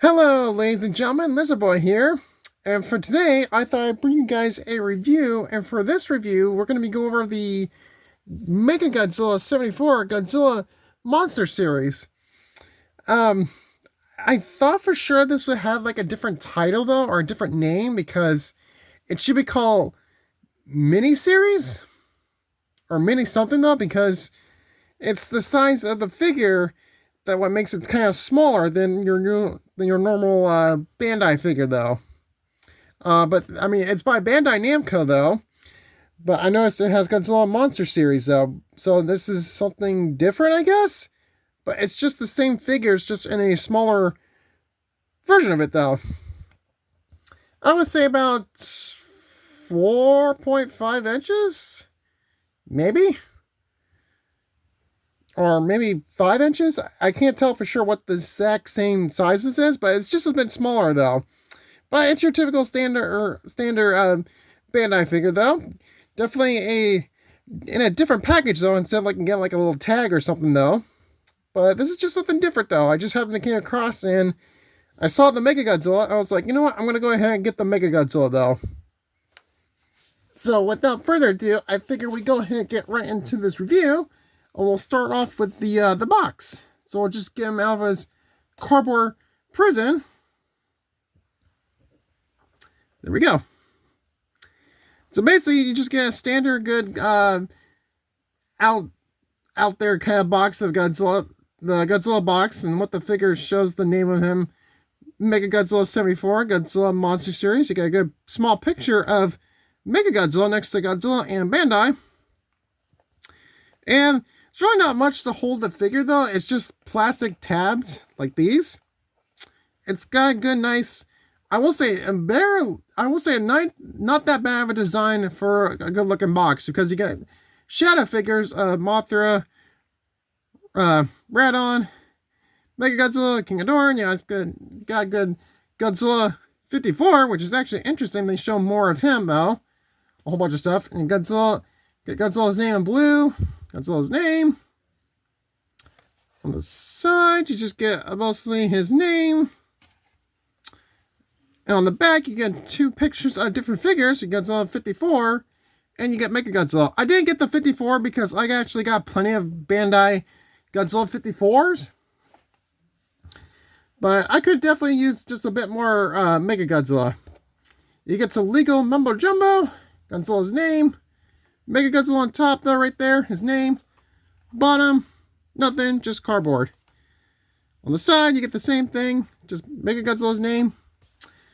Hello, ladies and gentlemen, LIZARDBOY here. And for today, I thought I'd bring you guys a review. And for this review, we're going to be going over the Mechagodzilla 74 Godzilla Monster Series. I thought for sure this would have like a different title though, or a different name, because it should be called Mini Series or Mini something though, because it's the size of the figure that what makes it kind of smaller than your normal Bandai figure though. But I mean, it's by Bandai Namco though. But I noticed it has Godzilla Monster Series though, so this is something different, I guess. But it's just the same figures, just in a smaller version of it though. I would say about 4.5 inches, maybe. Or maybe 5 inches. I can't tell for sure what the exact same size this is, but it's just a bit smaller though. But it's your typical standard Bandai figure though. Definitely in a different package though, instead of like getting like a little tag or something though. But this is just something different though. I just happened to came across and I saw the Mechagodzilla. I was like, you know what? I'm gonna go ahead and get the Mechagodzilla though. So without further ado, I figure we go ahead and get right into this review. And we'll start off with the box. So we'll just get him out of his cardboard prison. There we go. So basically, you just get a standard good out there kind of box of Godzilla, the Godzilla box, and what the figure shows the name of him, Mechagodzilla 74, Godzilla Monster Series. You got a good small picture of Mechagodzilla next to Godzilla and Bandai. And it's really not much to hold the figure though. It's just plastic tabs like these. It's got a good, nice, I will say not that bad of a design for a good looking box, because you got shadow figures of Mothra, Radon, Mechagodzilla, King Ghidorah. Yeah, it's good. Got good Godzilla 54, which is actually interesting. They show more of him though. A whole bunch of stuff. And Godzilla, get Godzilla's name in blue. Godzilla's name. On the side, you just get mostly his name. And on the back, you get two pictures of different figures. You get Godzilla 54, and you get Mechagodzilla. I didn't get the 54 because I actually got plenty of Bandai Godzilla 54s. But I could definitely use just a bit more Mechagodzilla. You get some legal mumbo jumbo. Godzilla's name. Mechagodzilla on top though, right there, his name. Bottom, nothing, just cardboard. On the side, you get the same thing, just Mechagodzilla's name.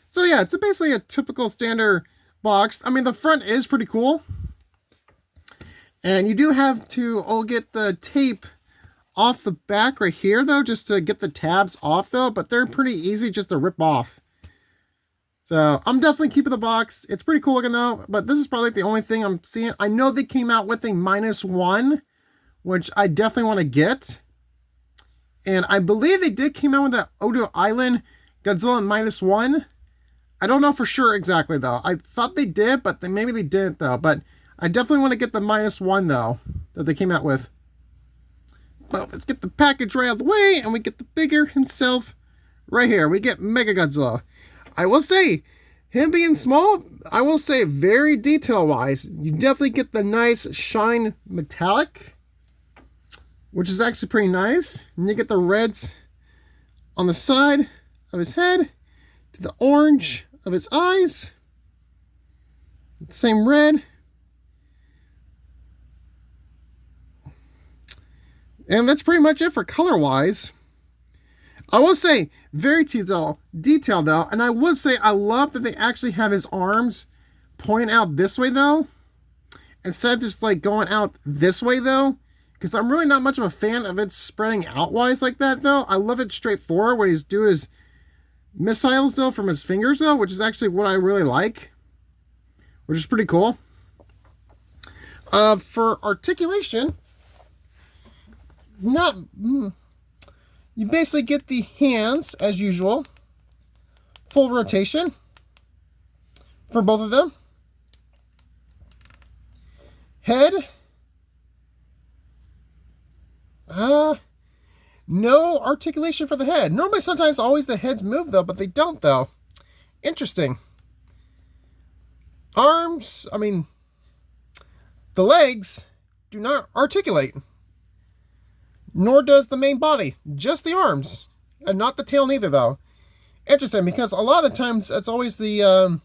So yeah, it's basically a typical standard box. I mean, the front is pretty cool. And you do have to get the tape off the back right here though, just to get the tabs off though, but they're pretty easy just to rip off. So I'm definitely keeping the box. It's pretty cool looking though, but this is probably the only thing I'm seeing. I know they came out with a -1, which I definitely want to get. And I believe they did came out with that Odo Island Godzilla -1. I don't know for sure exactly though. I thought they did, but maybe they didn't though. But I definitely want to get the -1 though, that they came out with. But let's get the package right out of the way, and we get the figure himself right here. We get Mechagodzilla. I will say, him being small, I will say very detail-wise, you definitely get the nice shine metallic, which is actually pretty nice. And you get the reds on the side of his head, to the orange of his eyes. Same red. And that's pretty much it for color-wise. I will say, very detailed though, and I would say I love that they actually have his arms pointing out this way though, instead of just like going out this way though, because I'm really not much of a fan of it spreading outwise like that though. I love it straightforward when he's doing his missiles though from his fingers though, which is actually what I really like, which is pretty cool. For articulation, you basically get the hands, as usual, full rotation for both of them. Head, No articulation for the head. Normally, sometimes, always the heads move, though, but they don't, though. Interesting. Arms, I mean, the legs do not articulate. Nor does the main body. Just the arms. And not the tail neither, though. Interesting, because a lot of the times, it's always the,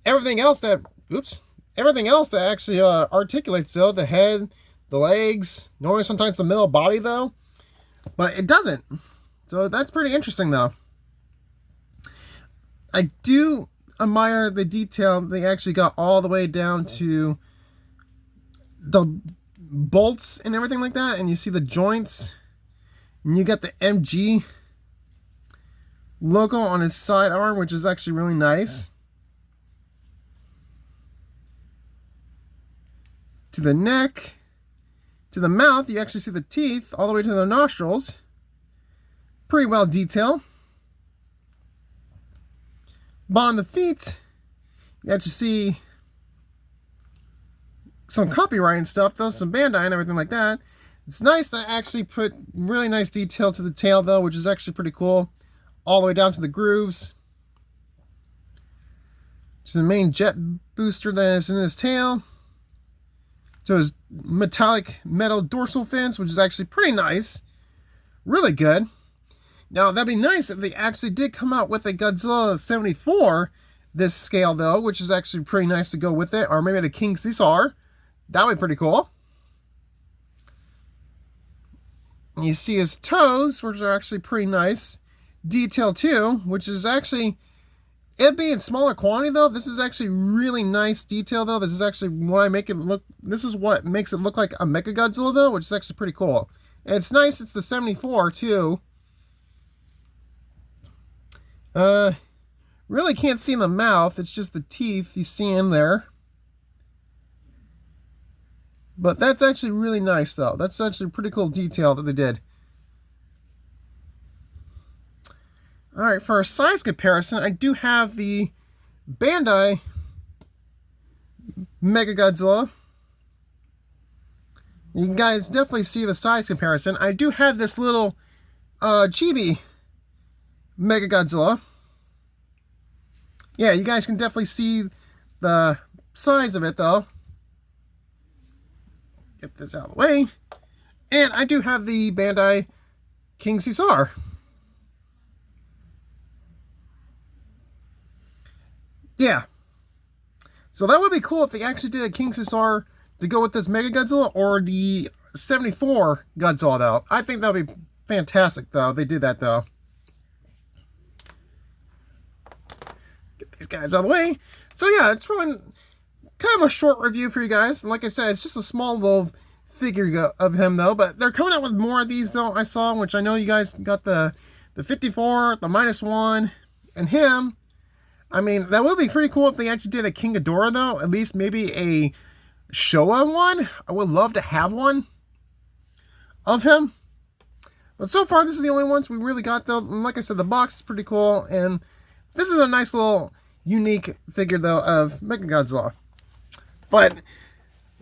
everything else that actually articulates, though. The head, the legs, normally sometimes the middle body, though. But it doesn't. So that's pretty interesting, though. I do admire the detail they actually got all the way down to the bolts and everything like that. And you see the joints. And you got the MG logo on his side arm, which is actually really nice. To the neck. To the mouth, you actually see the teeth all the way to the nostrils. Pretty well detailed. But on the feet, you actually see some copyright and stuff, though, some Bandai and everything like that. It's nice to actually put really nice detail to the tail, though, which is actually pretty cool. All the way down to the grooves. To the main jet booster that is in his tail. To his metallic metal dorsal fins, which is actually pretty nice. Really good. Now, that'd be nice if they actually did come out with a Godzilla 74 this scale, though, which is actually pretty nice to go with it. Or maybe the King Caesar. That would be pretty cool. You see his toes, which are actually pretty nice. Detail, too, which is actually... It being smaller quantity, though, this is actually really nice detail, though. This is actually what I make it look... This is what makes it look like a Mechagodzilla, though, which is actually pretty cool. And it's nice, it's the 74, too. Really can't see in the mouth. It's just the teeth you see in there. But that's actually really nice, though. That's actually a pretty cool detail that they did. Alright, for a size comparison, I do have the Bandai Mechagodzilla. You guys definitely see the size comparison. I do have this little chibi Mechagodzilla. Yeah, you guys can definitely see the size of it, though. Get this out of the way. And I do have the Bandai King Caesar. Yeah. So that would be cool if they actually did a King Caesar to go with this Mechagodzilla or the 74 Godzilla, though. I think that would be fantastic, though. They did that, though. Get these guys out of the way. So, yeah, it's really kind of a short review for you guys. Like I said, it's just a small little figure of him, though. But they're coming out with more of these, though, I saw, which I know you guys got the 54, the -1, and him. I mean, that would be pretty cool if they actually did a King Ghidorah, though. At least maybe a Showa one. I would love to have one of him. But so far, this is the only ones we really got, though. And like I said, the box is pretty cool. And this is a nice little unique figure, though, of Mechagodzilla. But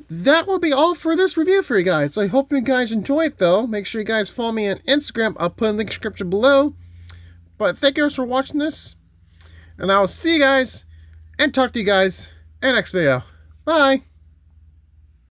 that will be all for this review for you guys. So I hope you guys enjoy it, though. Make sure you guys follow me on Instagram. I'll put in the description below. But thank you guys for watching this. And I will see you guys and talk to you guys in the next video. Bye.